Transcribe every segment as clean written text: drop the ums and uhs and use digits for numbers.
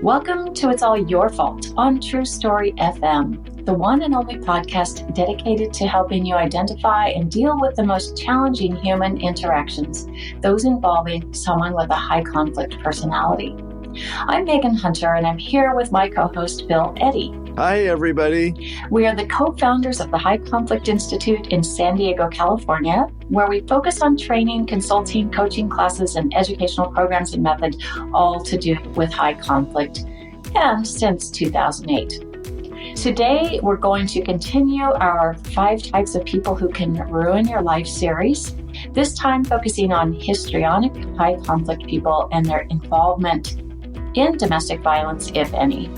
Welcome to It's All Your Fault on True Story FM, the one and only podcast dedicated to helping you identify and deal with the most challenging human interactions, those involving someone with a high conflict personality. I'm Megan Hunter, and I'm here with my co-host, Bill Eddy. Hi, everybody. We are the co-founders of the High Conflict Institute in San Diego, California, where we focus on training, consulting, coaching classes, and educational programs and methods, all to do with high conflict, and since 2008. Today, we're going to continue our 5 types of people who can ruin your life series, this time focusing on histrionic high conflict people and their involvement in domestic violence, if any.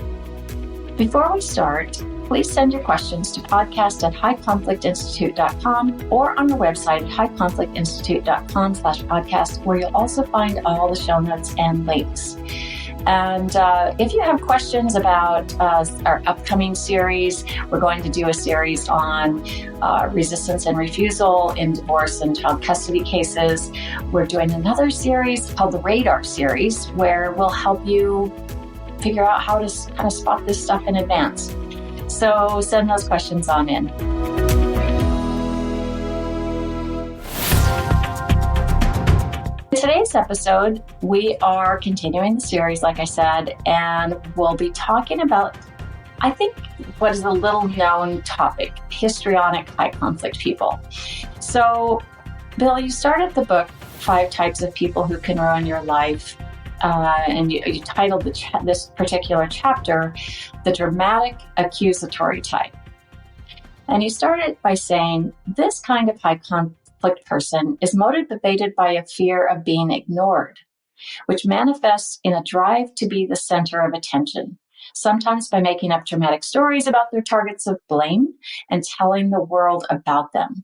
Before we start, please send your questions to podcast@highconflictinstitute.com or on our website at highconflictinstitute.com/podcast, where you'll also find all the show notes and links. And if you have questions about our upcoming series, we're going to do a series on resistance and refusal in divorce and child custody cases. We're doing another series called the Radar series, where we'll help you figure out how to kind of spot this stuff in advance. So send those questions on in. In today's episode, we are continuing the series, like I said, and we'll be talking about, I think, what is a little known topic, histrionic high conflict people. So, Bill, you started the book, 5 Types of People Who Can Ruin Your Life, and you titled this particular chapter, The Dramatic Accusatory Type. And you started by saying, this kind of high conflict person is motivated by a fear of being ignored, which manifests in a drive to be the center of attention, sometimes by making up dramatic stories about their targets of blame and telling the world about them.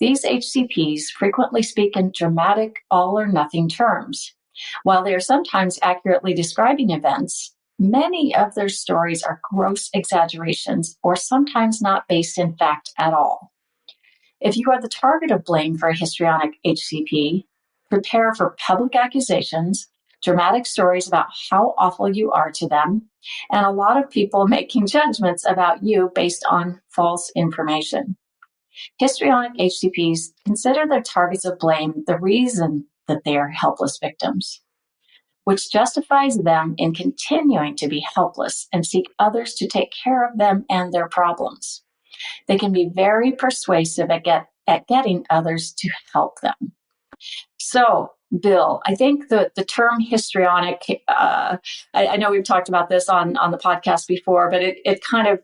These HCPs frequently speak in dramatic all-or-nothing terms. While they are sometimes accurately describing events, many of their stories are gross exaggerations or sometimes not based in fact at all. If you are the target of blame for a histrionic HCP, prepare for public accusations, dramatic stories about how awful you are to them, and a lot of people making judgments about you based on false information. Histrionic HCPs consider their targets of blame the reason that they are helpless victims, which justifies them in continuing to be helpless and seek others to take care of them and their problems. They can be very persuasive at getting others to help them. So, Bill, I think the term histrionic, I know we've talked about this on the podcast before, but it kind of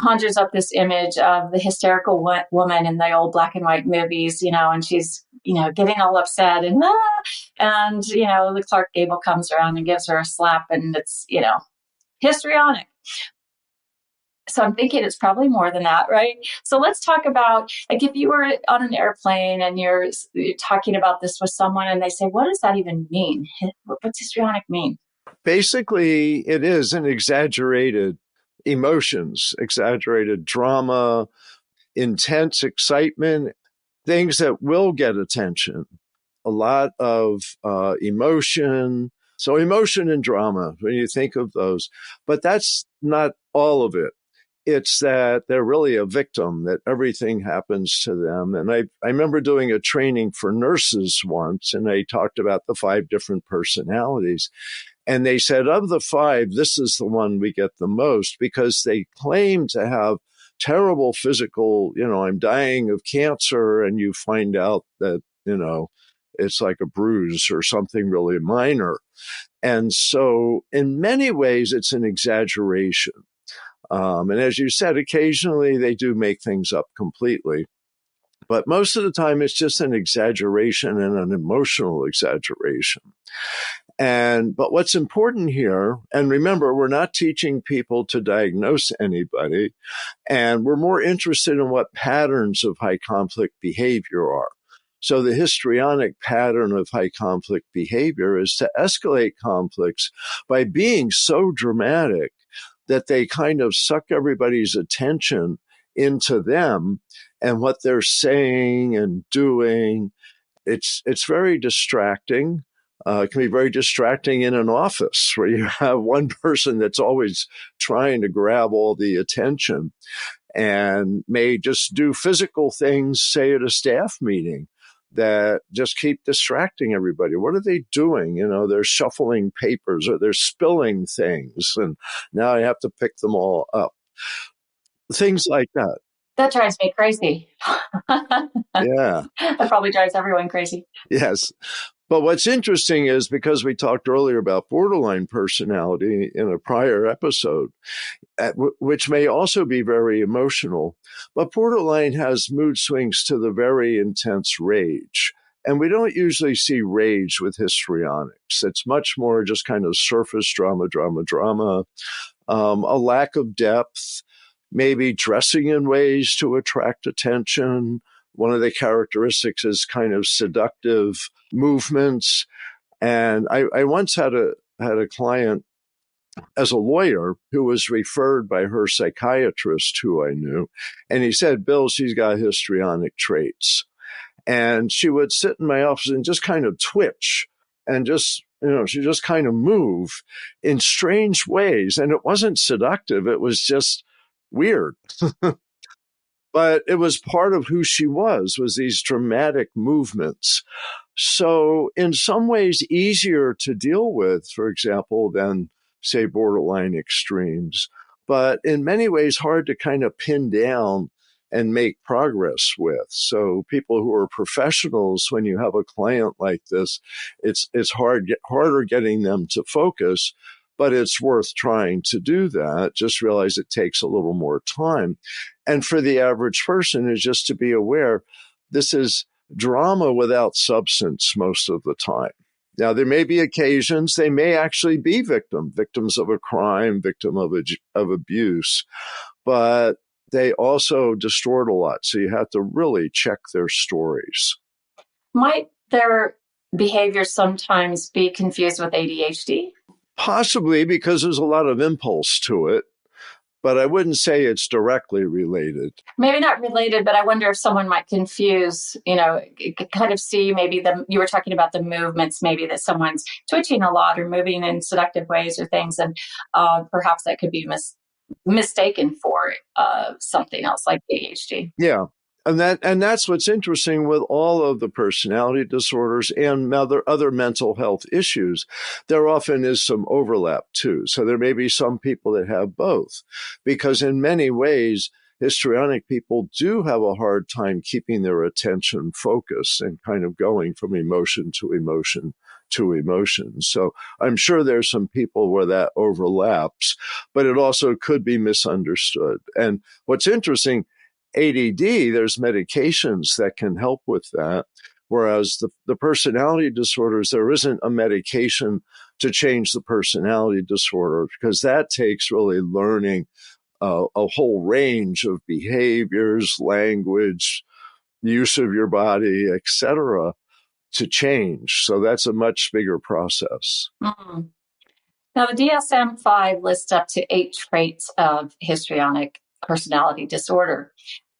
conjures up this image of the hysterical woman in the old black and white movies, and she's, getting all upset and the Clark Gable comes around and gives her a slap and it's, histrionic. So I'm thinking it's probably more than that, right? So let's talk about, like, if you were on an airplane and you're talking about this with someone and they say, what does that even mean? What's histrionic mean? Basically, it is an exaggerated emotions, exaggerated drama, intense excitement, things that will get attention, a lot of emotion. So emotion and drama, when you think of those, but that's not all of it. It's that they're really a victim, that everything happens to them. And I remember doing a training for nurses once, and they talked about the 5 different personalities. And they said, of the 5, this is the one we get the most, because they claim to have terrible physical, I'm dying of cancer, and you find out that, it's like a bruise or something really minor. And so in many ways, it's an exaggeration. And as you said, occasionally they do make things up completely. But most of the time, it's just an exaggeration and an emotional exaggeration. But what's important here, and remember, we're not teaching people to diagnose anybody, and we're more interested in what patterns of high conflict behavior are. So the histrionic pattern of high conflict behavior is to escalate conflicts by being so dramatic that they kind of suck everybody's attention into them and what they're saying and doing. It's very distracting. It can be very distracting in an office where you have one person that's always trying to grab all the attention and may just do physical things, say at a staff meeting, that just keep distracting everybody. What are they doing? They're shuffling papers or they're spilling things, and now I have to pick them all up. Things like that. That drives me crazy. Yeah. That probably drives everyone crazy. Yes. But what's interesting is, because we talked earlier about borderline personality in a prior episode, which may also be very emotional, but borderline has mood swings to the very intense rage. And we don't usually see rage with histrionics. It's much more just kind of surface drama, a lack of depth, maybe dressing in ways to attract attention. One of the characteristics is kind of seductive movements. And I once had a client as a lawyer who was referred by her psychiatrist, who I knew. And he said, Bill, she's got histrionic traits. And she would sit in my office and just kind of twitch and just, she just kind of move in strange ways. And it wasn't seductive. It was just weird. But it was part of who she was these dramatic movements. So in some ways easier to deal with, for example, than, say, borderline extremes, but in many ways hard to kind of pin down and make progress with. So people who are professionals, when you have a client like this, it's harder getting them to focus, but it's worth trying to do that. Just realize it takes a little more time. And for the average person is just to be aware, this is drama without substance most of the time. Now, there may be occasions they may actually be victims of a crime, victim of abuse, but they also distort a lot. So you have to really check their stories. Might their behavior sometimes be confused with ADHD? Possibly, because there's a lot of impulse to it. But I wouldn't say it's directly related. Maybe not related, but I wonder if someone might confuse, kind of see maybe you were talking about the movements, maybe that someone's twitching a lot or moving in seductive ways or things. And perhaps that could be mistaken for something else like ADHD. Yeah. And that's what's interesting with all of the personality disorders and other mental health issues. There often is some overlap too. So there may be some people that have both, because in many ways, histrionic people do have a hard time keeping their attention focused and kind of going from emotion to emotion to emotion. So I'm sure there's some people where that overlaps, but it also could be misunderstood. And what's interesting, ADD, there's medications that can help with that. Whereas the personality disorders, there isn't a medication to change the personality disorder, because that takes really learning a whole range of behaviors, language, use of your body, etc., to change. So that's a much bigger process. Mm-hmm. Now, the DSM-5 lists up to 8 traits of histrionic personality disorder.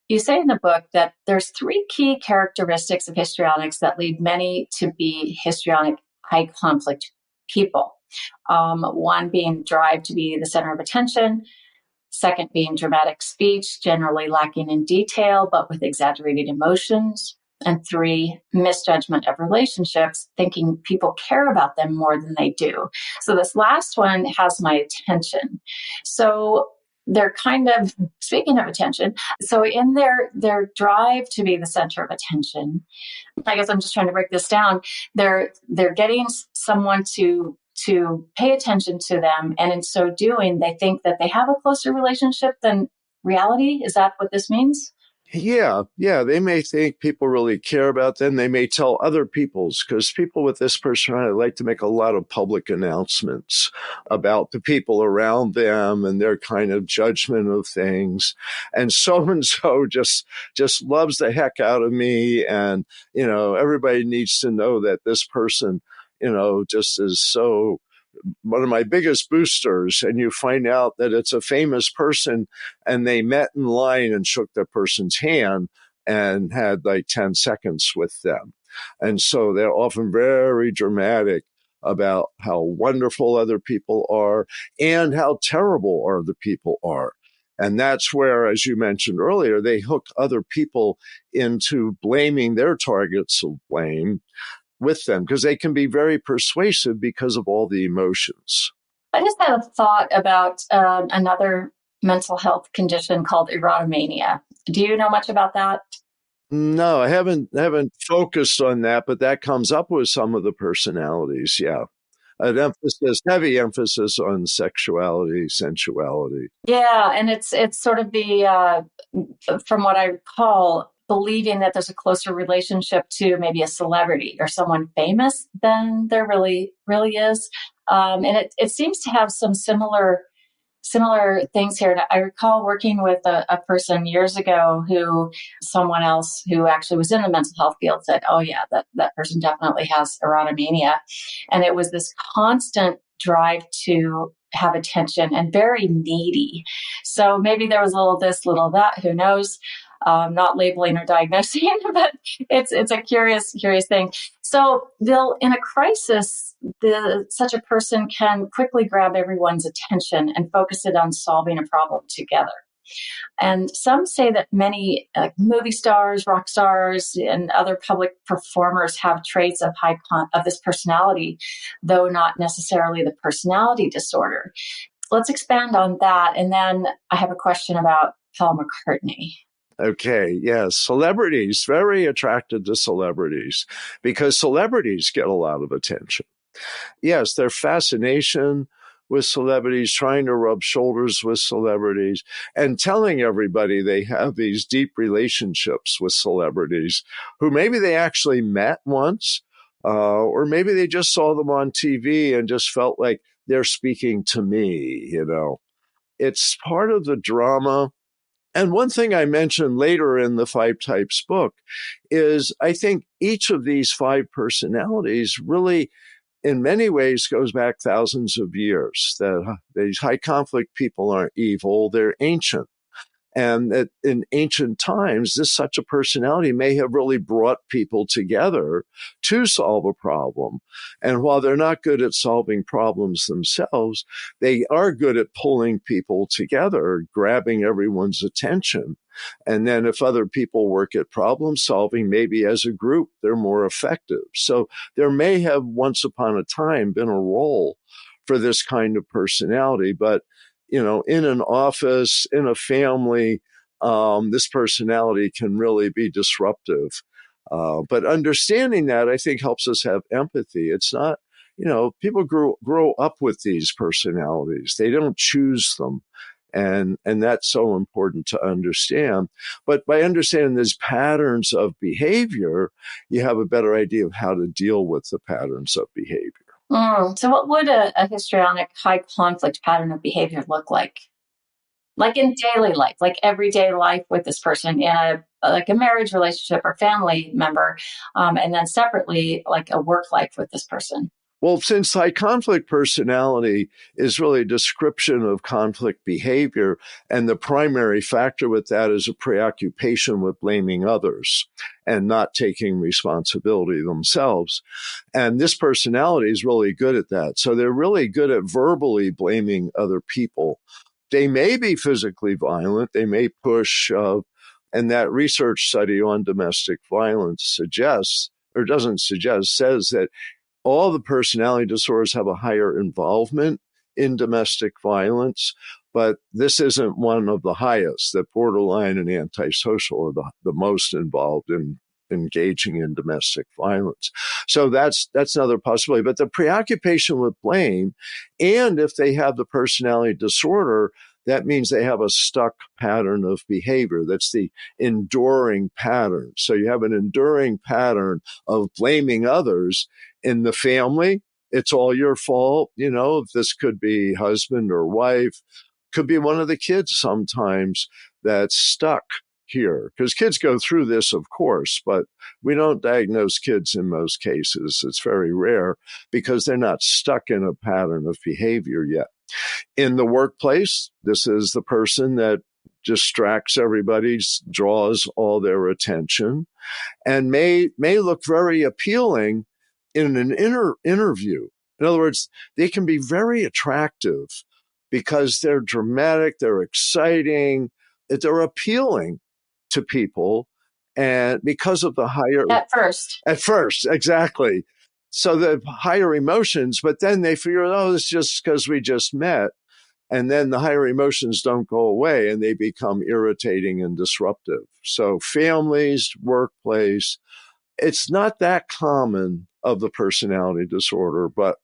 You say in the book that there's 3 key characteristics of histrionics that lead many to be histrionic high conflict people. One being drive to be the center of attention. Second being dramatic speech, generally lacking in detail, but with exaggerated emotions. And 3, misjudgment of relationships, thinking people care about them more than they do. So this last one has my attention. So they're kind of, speaking of attention, so in their drive to be the center of attention, I guess I'm just trying to break this down. They're getting someone to pay attention to them, and in so doing, they think that they have a closer relationship than reality. Is that what this means? Yeah. They may think people really care about them. They may tell other people's, because people with this personality like to make a lot of public announcements about the people around them and their kind of judgment of things. And so just loves the heck out of me. And, everybody needs to know that this person, just is so one of my biggest boosters. And you find out that it's a famous person, and they met in line and shook that person's hand and had like 10 seconds with them. And so they're often very dramatic about how wonderful other people are and how terrible other people are. And that's where, as you mentioned earlier, they hook other people into blaming their targets of blame with them because they can be very persuasive because of all the emotions. I just had a thought about another mental health condition called erotomania. Do you know much about that? No, I haven't focused on that, but that comes up with some of the personalities. Yeah. Heavy emphasis on sexuality, sensuality. Yeah, and it's sort of the from what I recall, believing that there's a closer relationship to maybe a celebrity or someone famous than there really is, and it seems to have some similar things here. And I recall working with a person years ago who someone else who actually was in the mental health field said, oh yeah, that person definitely has erotomania. And it was this constant drive to have attention and very needy. So maybe there was a little this, little that, who knows? Not labeling or diagnosing, but it's a curious thing. So they'll, in a crisis, such a person can quickly grab everyone's attention and focus it on solving a problem together. And some say that many movie stars, rock stars, and other public performers have traits of of this personality, though not necessarily the personality disorder. Let's expand on that. And then I have a question about Paul McCartney. Okay, yes. Celebrities, very attracted to celebrities because celebrities get a lot of attention. Yes, their fascination with celebrities, trying to rub shoulders with celebrities, and telling everybody they have these deep relationships with celebrities who maybe they actually met once, or maybe they just saw them on TV and just felt like they're speaking to me, you know. It's part of the drama. And one thing I mentioned later in the Five Types book is I think each of these five personalities really, in many ways, goes back thousands of years. That these high conflict people aren't evil, they're ancient. And that in ancient times, such a personality may have really brought people together to solve a problem. And while they're not good at solving problems themselves, they are good at pulling people together, grabbing everyone's attention. And then if other people work at problem solving, maybe as a group, they're more effective. So there may have once upon a time been a role for this kind of personality, but in an office, in a family, this personality can really be disruptive. But understanding that, I think, helps us have empathy. It's not, people grow up with these personalities. They don't choose them. And that's so important to understand. But by understanding these patterns of behavior, you have a better idea of how to deal with the patterns of behavior. So what would a histrionic high conflict pattern of behavior look like? Like in daily life, like everyday life with this person in a marriage relationship or family member, and then separately, like a work life with this person. Well, since high conflict personality is really a description of conflict behavior, and the primary factor with that is a preoccupation with blaming others and not taking responsibility themselves. And this personality is really good at that. So they're really good at verbally blaming other people. They may be physically violent. They may push, and that research study on domestic violence says that all the personality disorders have a higher involvement in domestic violence, but this isn't one of the highest. That borderline and antisocial are the most involved in engaging in domestic violence. So that's another possibility. But the preoccupation with blame, and if they have the personality disorder, that means they have a stuck pattern of behavior. That's the enduring pattern. So you have an enduring pattern of blaming others in the family. It's all your fault. This could be husband or wife, could be one of the kids sometimes that's stuck here, because kids go through this, of course, but we don't diagnose kids in most cases. It's very rare because they're not stuck in a pattern of behavior yet. In the workplace, this is the person that distracts everybody, draws all their attention, and may look very appealing in an interview. In other words, they can be very attractive because they're dramatic, they're exciting, they're appealing to people. And because of the higher... At first, exactly. So the higher emotions, but then they figure, oh, it's just because we just met. And then the higher emotions don't go away and they become irritating and disruptive. So families, workplace, it's not that common of the personality disorder, but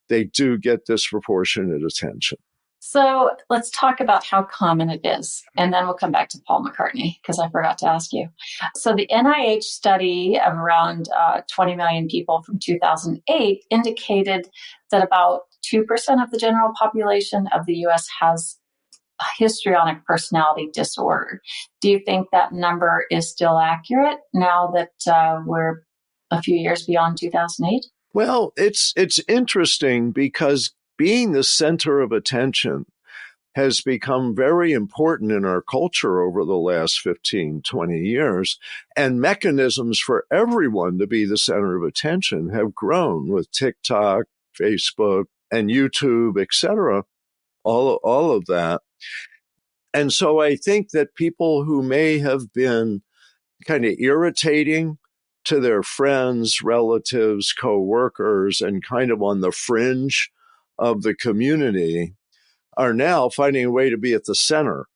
they do get disproportionate attention. So let's talk about how common it is, and then we'll come back to Paul McCartney, because I forgot to ask you. So the NIH study of around 20 million people from 2008 indicated that about 2% of the general population of the U.S. has a histrionic personality disorder. Do you think that number is still accurate now that we're a few years beyond 2008? Well, it's interesting because being the center of attention has become very important in our culture over the last 15, 20 years. And mechanisms for everyone to be the center of attention have grown with TikTok, Facebook, and YouTube, etc., all of that. And so I think that people who may have been kind of irritating to their friends, relatives, co-workers, and kind of on the fringe of the community are now finding a way to be at the center.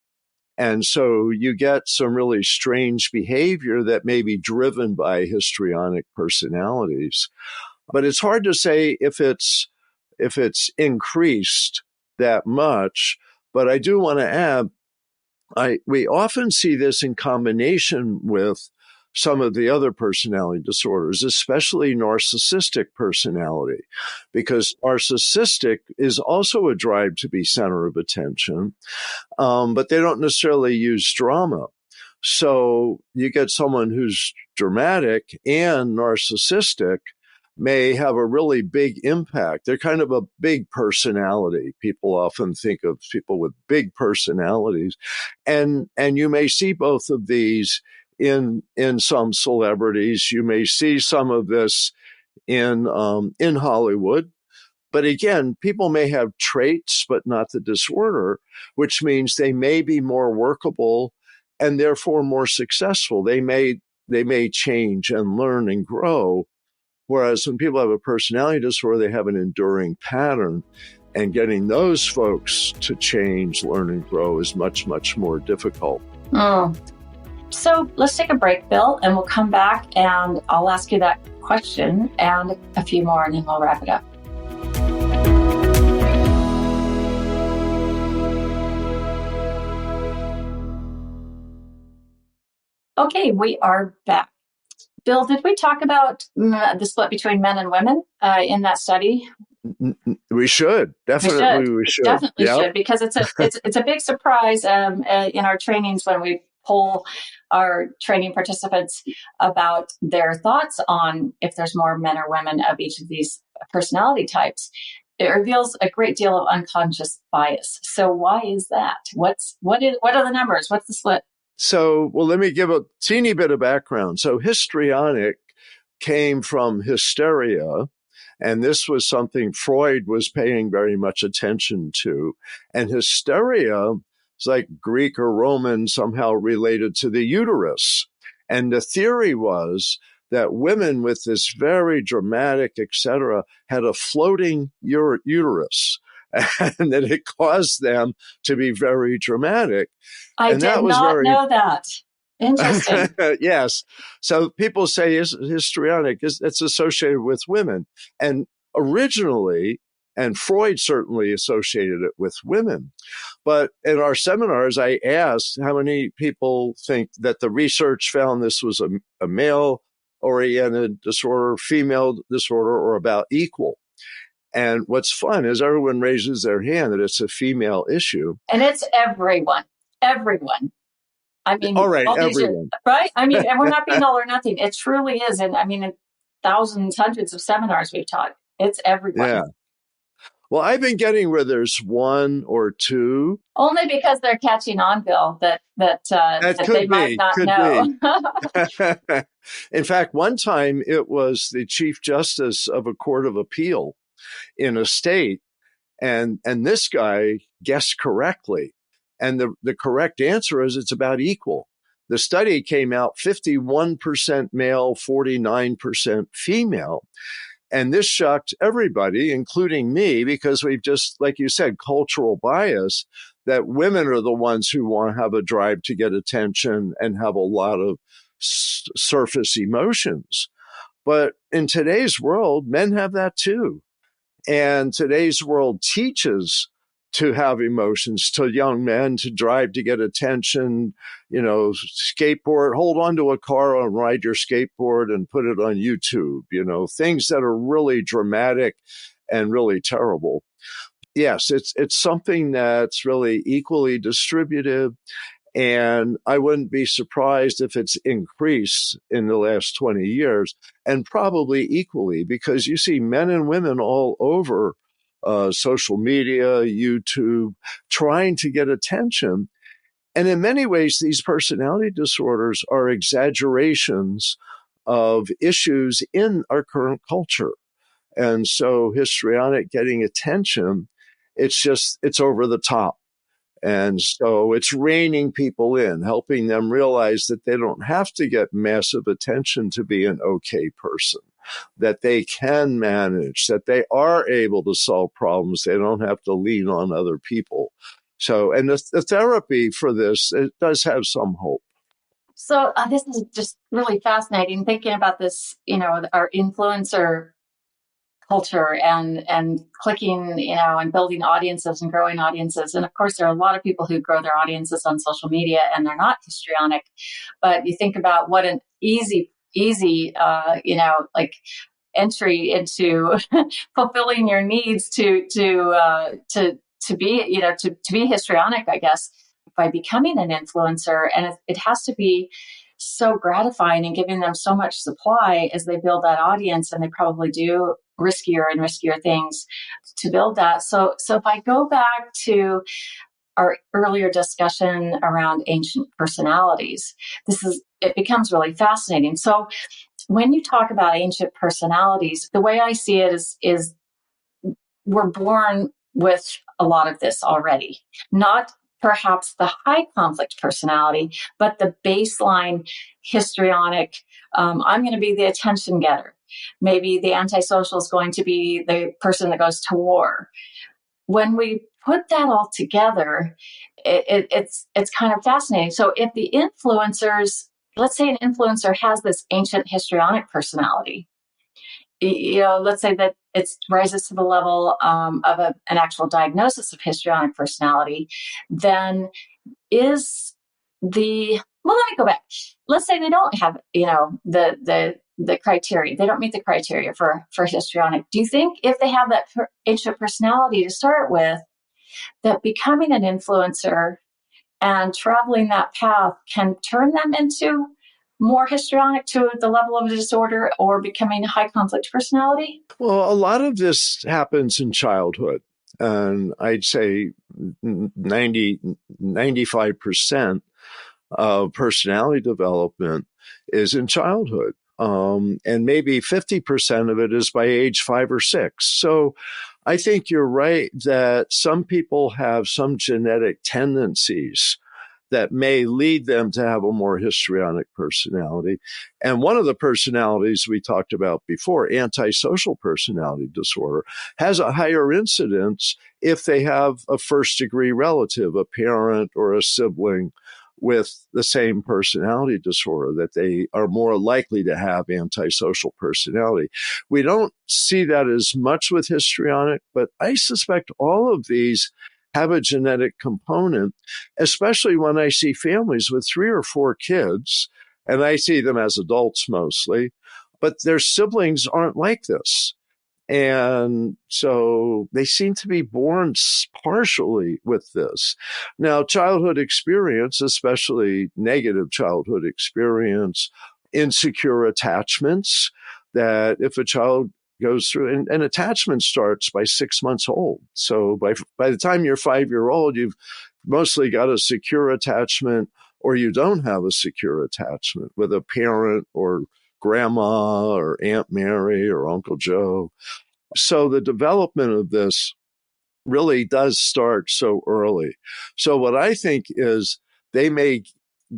And so you get some really strange behavior that may be driven by histrionic personalities. But it's hard to say if it's increased that much. But I do want to add, we often see this in combination with some of the other personality disorders, especially narcissistic personality, because narcissistic is also a drive to be center of attention, but they don't necessarily use drama. So you get someone who's dramatic and narcissistic may have a really big impact. They're kind of a big personality. People often think of people with big personalities. And you may see both of these in some celebrities. You may see some of this in Hollywood. But again, people may have traits, but not the disorder, which means they may be more workable and therefore more successful. They may change and learn and grow. Whereas when people have a personality disorder, they have an enduring pattern, and getting those folks to change, learn, and grow is much, much more difficult. So let's take a break, Bill, and we'll come back and I'll ask you that question and a few more, and then we'll wrap it up. Okay, we are back. Bill, did we talk about the split between men and women in that study? We should. Definitely we should. Definitely should, because it's a big surprise in our trainings when we poll our training participants about their thoughts on if there's more men or women of each of these personality types. It reveals a great deal of unconscious bias. So why is that? What are the numbers? What's the split? So, well, let me give a teeny bit of background. So histrionic came from hysteria, and this was something Freud was paying very much attention to. And hysteria is like Greek or Roman, somehow related to the uterus. And the theory was that women with this very dramatic, etc., had a floating uterus, and that it caused them to be very dramatic. I did not know that. Interesting. Yes. So people say histrionic it's associated with women. And originally, and Freud certainly associated it with women. But in our seminars, I asked how many people think that the research found this was a male-oriented disorder, female disorder, or about equal. And what's fun is everyone raises their hand that it's a female issue. And it's everyone. I mean, all right, everyone. Right? I mean, and we're not being all or nothing. It truly is. And I mean, in thousands, hundreds of seminars we've taught, it's everyone. Yeah. Well, I've been getting where there's one or two. Only because they're catching on, Bill, that they might not know. In fact, one time it was the Chief Justice of a Court of Appeal in a state. And this guy guessed correctly. And the correct answer is it's about equal. The study came out 51% male, 49% female. And this shocked everybody, including me, because we've just, like you said, cultural bias, that women are the ones who want to have a drive to get attention and have a lot of surface emotions. But in today's world, men have that too. And today's world teaches to have emotions to young men, to drive to get attention, skateboard, hold on to a car and ride your skateboard and put it on YouTube, things that are really dramatic and really terrible. Yes, it's something that's really equally distributed. And I wouldn't be surprised if it's increased in the last 20 years, and probably equally, because you see men and women all over social media, YouTube, trying to get attention. And in many ways, these personality disorders are exaggerations of issues in our current culture. And so histrionic getting attention, it's over the top. And so it's reining people in, helping them realize that they don't have to get massive attention to be an okay person, that they can manage, that they are able to solve problems. They don't have to lean on other people. So, and the therapy for this, it does have some hope. So this is just really fascinating, thinking about this, our influencer culture and clicking, and building audiences and growing audiences. And of course, there are a lot of people who grow their audiences on social media and they're not histrionic. But you think about what an easy, like entry into fulfilling your needs to be, to be histrionic, I guess, by becoming an influencer. And it has to be so gratifying and giving them so much supply as they build that audience, and they probably do riskier and riskier things to build that. So if I go back to our earlier discussion around ancient personalities, it becomes really fascinating. So when you talk about ancient personalities, the way I see it is we're born with a lot of this already, not perhaps the high conflict personality, but the baseline histrionic. I'm going to be the attention getter. Maybe the antisocial is going to be the person that goes to war. When we put that all together, it's kind of fascinating. So if the influencers, let's say an influencer has this ancient histrionic personality, let's say that it rises to the level of an actual diagnosis of histrionic personality, then let me go back. Let's say they don't have, the criteria. They don't meet the criteria for histrionic. Do you think if they have that ancient personality to start with, that becoming an influencer and traveling that path can turn them into more histrionic to the level of a disorder or becoming a high conflict personality? Well, a lot of this happens in childhood. And I'd say 95% of personality development is in childhood. And maybe 50% of it is by age 5 or 6. So I think you're right that some people have some genetic tendencies that may lead them to have a more histrionic personality. And one of the personalities we talked about before, antisocial personality disorder, has a higher incidence if they have a first-degree relative, a parent or a sibling with the same personality disorder, that they are more likely to have antisocial personality. We don't see that as much with histrionic, but I suspect all of these have a genetic component, especially when I see families with 3 or 4 kids, and I see them as adults mostly, but their siblings aren't like this. And so they seem to be born partially with this. Now, childhood experience, especially negative childhood experience, insecure attachments, that if a child goes through, and attachment starts by 6 months old. So by the time you're 5-year-old, you've mostly got a secure attachment, or you don't have a secure attachment with a parent or grandma or Aunt Mary or Uncle Joe. So the development of this really does start so early. So what I think is they may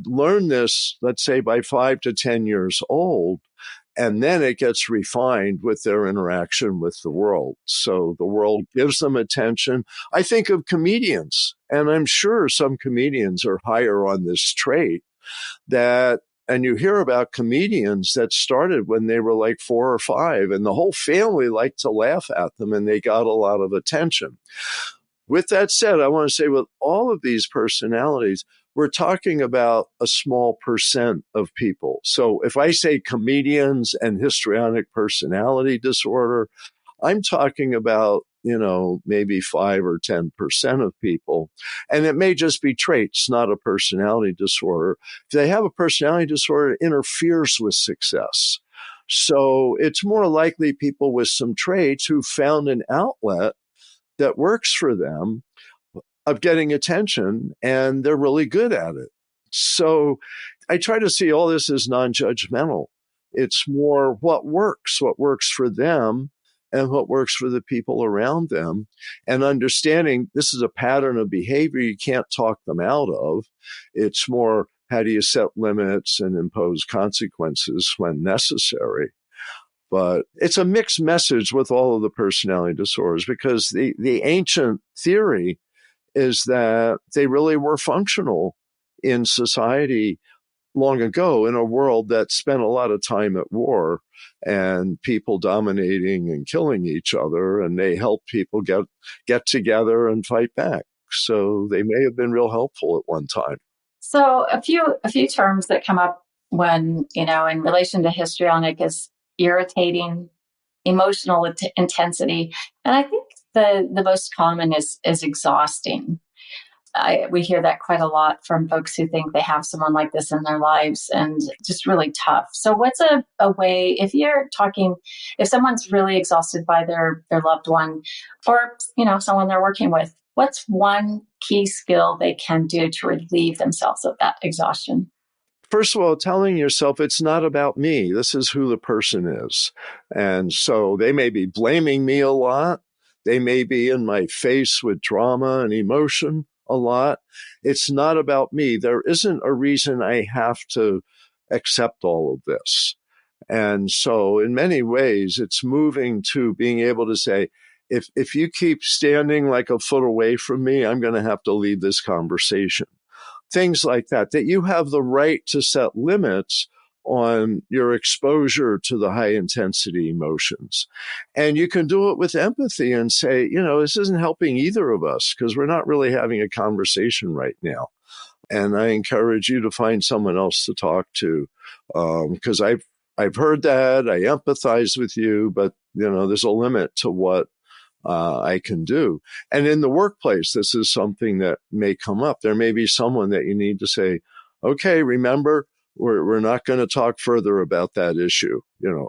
learn this, let's say, by 5 to 10 years old, and then it gets refined with their interaction with the world. So the world gives them attention. I think of comedians, and I'm sure some comedians are higher on this trait that, and you hear about comedians that started when they were like 4 or 5, and the whole family liked to laugh at them, and they got a lot of attention. With that said, I want to say with all of these personalities, we're talking about a small percent of people. So if I say comedians and histrionic personality disorder, I'm talking about, maybe 5 or 10% of people. And it may just be traits, not a personality disorder. If they have a personality disorder, it interferes with success. So it's more likely people with some traits who found an outlet that works for them of getting attention, and they're really good at it. So I try to see all this as non-judgmental. It's more what works for them and what works for the people around them, and understanding this is a pattern of behavior you can't talk them out of. It's more, how do you set limits and impose consequences when necessary? But it's a mixed message with all of the personality disorders, because the ancient theory is that they really were functional in society long ago, in a world that spent a lot of time at war and people dominating and killing each other, and they helped people get together and fight back. So they may have been real helpful at one time. So a few terms that come up when, in relation to histrionic is irritating, emotional intensity, and I think the most common is exhausting. We hear that quite a lot from folks who think they have someone like this in their lives, and just really tough. So what's a way, if someone's really exhausted by their loved one, or, someone they're working with, what's one key skill they can do to relieve themselves of that exhaustion? First of all, telling yourself it's not about me. This is who the person is. And so they may be blaming me a lot. They may be in my face with drama and emotion a lot. It's not about me. There isn't a reason I have to accept all of this. And so in many ways, it's moving to being able to say, if you keep standing like a foot away from me, I'm going to have to leave this conversation. Things like that you have the right to set limits on your exposure to the high intensity emotions. And you can do it with empathy and say, this isn't helping either of us because we're not really having a conversation right now. And I encourage you to find someone else to talk to, because I've heard that, I empathize with you, but there's a limit to what I can do. And in the workplace, this is something that may come up. There may be someone that you need to say, okay, remember, we're not going to talk further about that issue.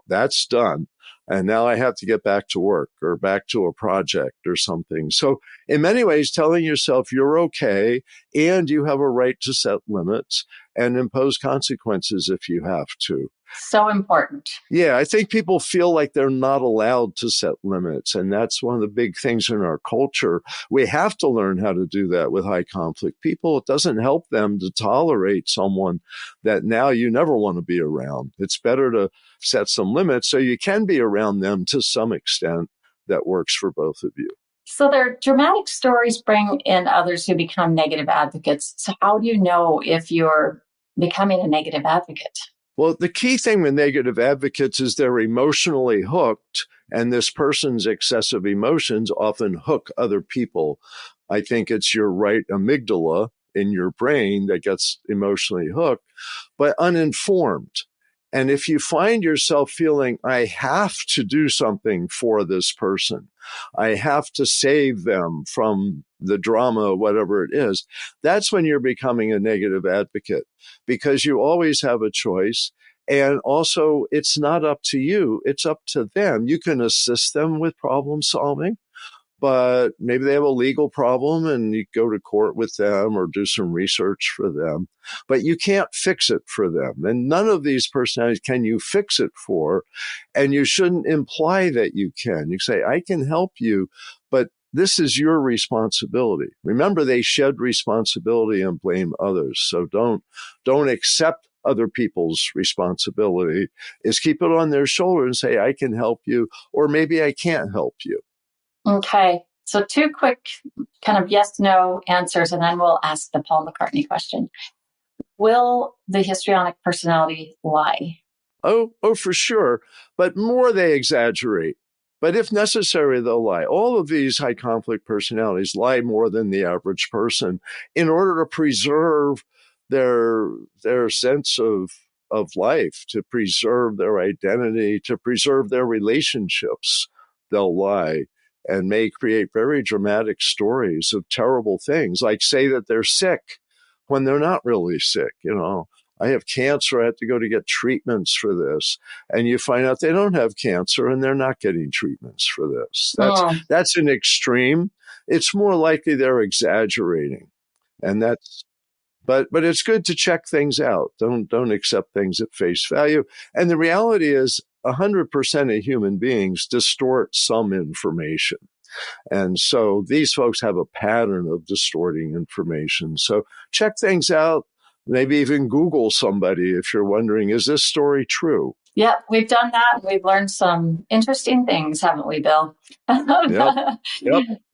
That's done. And now I have to get back to work or back to a project or something. So in many ways, telling yourself you're okay and you have a right to set limits and impose consequences if you have to. So important. Yeah, I think people feel like they're not allowed to set limits. And that's one of the big things in our culture. We have to learn how to do that with high conflict people. It doesn't help them to tolerate someone that now you never want to be around. It's better to set some limits so you can be around them to some extent that works for both of you. So their dramatic stories bring in others who become negative advocates. So how do you know if you're becoming a negative advocate? Well, the key thing with negative advocates is they're emotionally hooked, and this person's excessive emotions often hook other people. I think it's your right amygdala in your brain that gets emotionally hooked, but uninformed. And if you find yourself feeling, I have to do something for this person, I have to save them from the drama, whatever it is, that's when you're becoming a negative advocate, because you always have a choice. And also, it's not up to you, it's up to them. You can assist them with problem solving, but maybe they have a legal problem and you go to court with them or do some research for them, but you can't fix it for them. And none of these personalities can you fix it for. And you shouldn't imply that you can. You say, I can help you, but this is your responsibility. Remember, they shed responsibility and blame others. So don't accept other people's responsibility. Is keep it on their shoulder and say, I can help you, or maybe I can't help you. Okay. So 2 quick kind of yes/no answers, and then we'll ask the Paul McCartney question. Will the histrionic personality lie? Oh, for sure. But more they exaggerate. But if necessary, they'll lie. All of these high conflict personalities lie more than the average person in order to preserve their sense of life, to preserve their identity, to preserve their relationships. They'll lie and may create very dramatic stories of terrible things, like say that they're sick when they're not really sick. I have cancer, I have to go to get treatments for this. And you find out they don't have cancer and they're not getting treatments for this. That's an extreme. It's more likely they're exaggerating. And but it's good to check things out. Don't accept things at face value. And the reality is 100% of human beings distort some information. And so these folks have a pattern of distorting information. So check things out. Maybe even Google somebody if you're wondering, is this story true? Yeah, we've done that. We've learned some interesting things, haven't we, Bill? Yep.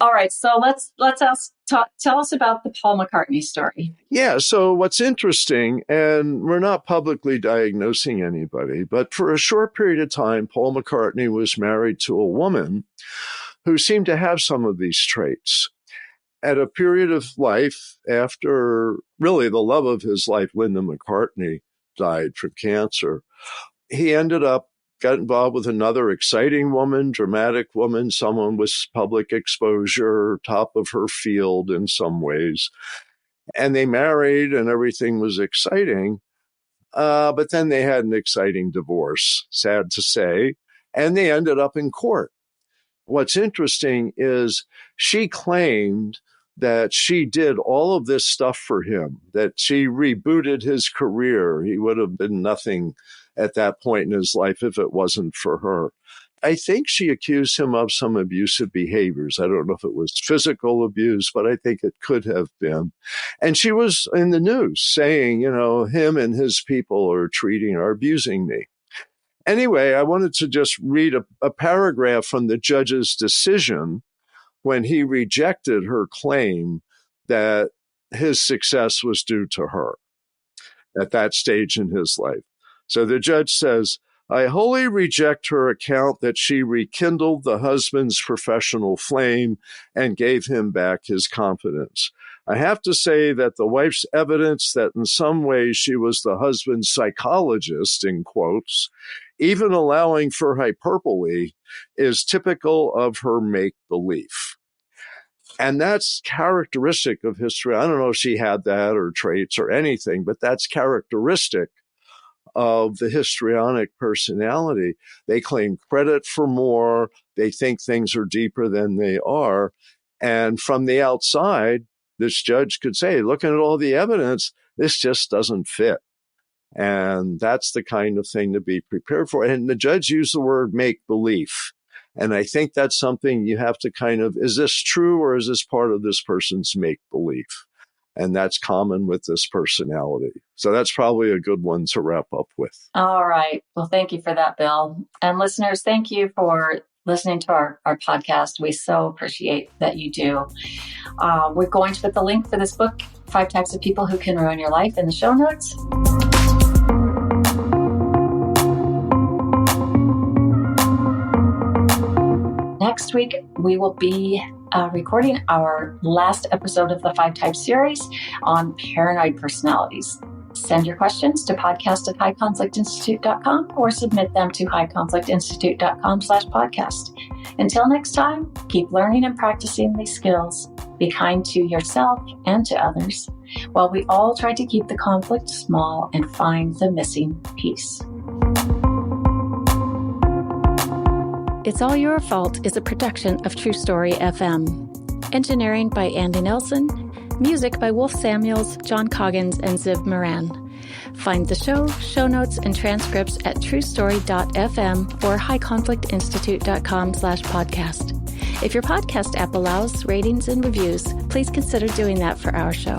All right. So let's tell us about the Paul McCartney story. Yeah. So what's interesting, and we're not publicly diagnosing anybody, but for a short period of time, Paul McCartney was married to a woman who seemed to have some of these traits. At a period of life after really the love of his life, Linda McCartney, died from cancer, he got involved with another exciting woman, dramatic woman, someone with public exposure, top of her field in some ways. And they married and everything was exciting. But then they had an exciting divorce, sad to say, and they ended up in court. What's interesting is she claimed that she did all of this stuff for him, that she rebooted his career. He would have been nothing at that point in his life if it wasn't for her. I think she accused him of some abusive behaviors. I don't know if it was physical abuse, but I think it could have been. And she was in the news saying, him and his people are abusing me. Anyway, I wanted to just read a paragraph from the judge's decision when he rejected her claim that his success was due to her at that stage in his life. So the judge says, I wholly reject her account that she rekindled the husband's professional flame and gave him back his confidence. I have to say that the wife's evidence that in some ways she was the husband's psychologist, in quotes, even allowing for hyperbole, is typical of her make-believe. And that's characteristic of history. I don't know if she had that or traits or anything, but that's characteristic of the histrionic personality. They claim credit for more. They think things are deeper than they are. And from the outside, this judge could say, looking at all the evidence, this just doesn't fit. And that's the kind of thing to be prepared for. And the judge used the word make believe. And I think that's something you have to is this true or is this part of this person's make believe? And that's common with this personality. So that's probably a good one to wrap up with. All right. Well, thank you for that, Bill. And listeners, thank you for listening to our podcast. We so appreciate that you do. We're going to put the link for this book, 5 Types of People Who Can Ruin Your Life, in the show notes. Next week, we will be recording our last episode of the 5 Types series on paranoid personalities. Send your questions to podcast@highconflictinstitute.com or submit them to highconflictinstitute.com/podcast. Until next time, keep learning and practicing these skills. Be kind to yourself and to others, while we all try to keep the conflict small and find the missing piece. It's All Your Fault is a production of True Story FM. Engineering by Andy Nelson. Music by Wolf Samuels, John Coggins, and Ziv Moran. Find the show notes, and transcripts at truestory.fm or highconflictinstitute.com/podcast. If your podcast app allows ratings and reviews, please consider doing that for our show.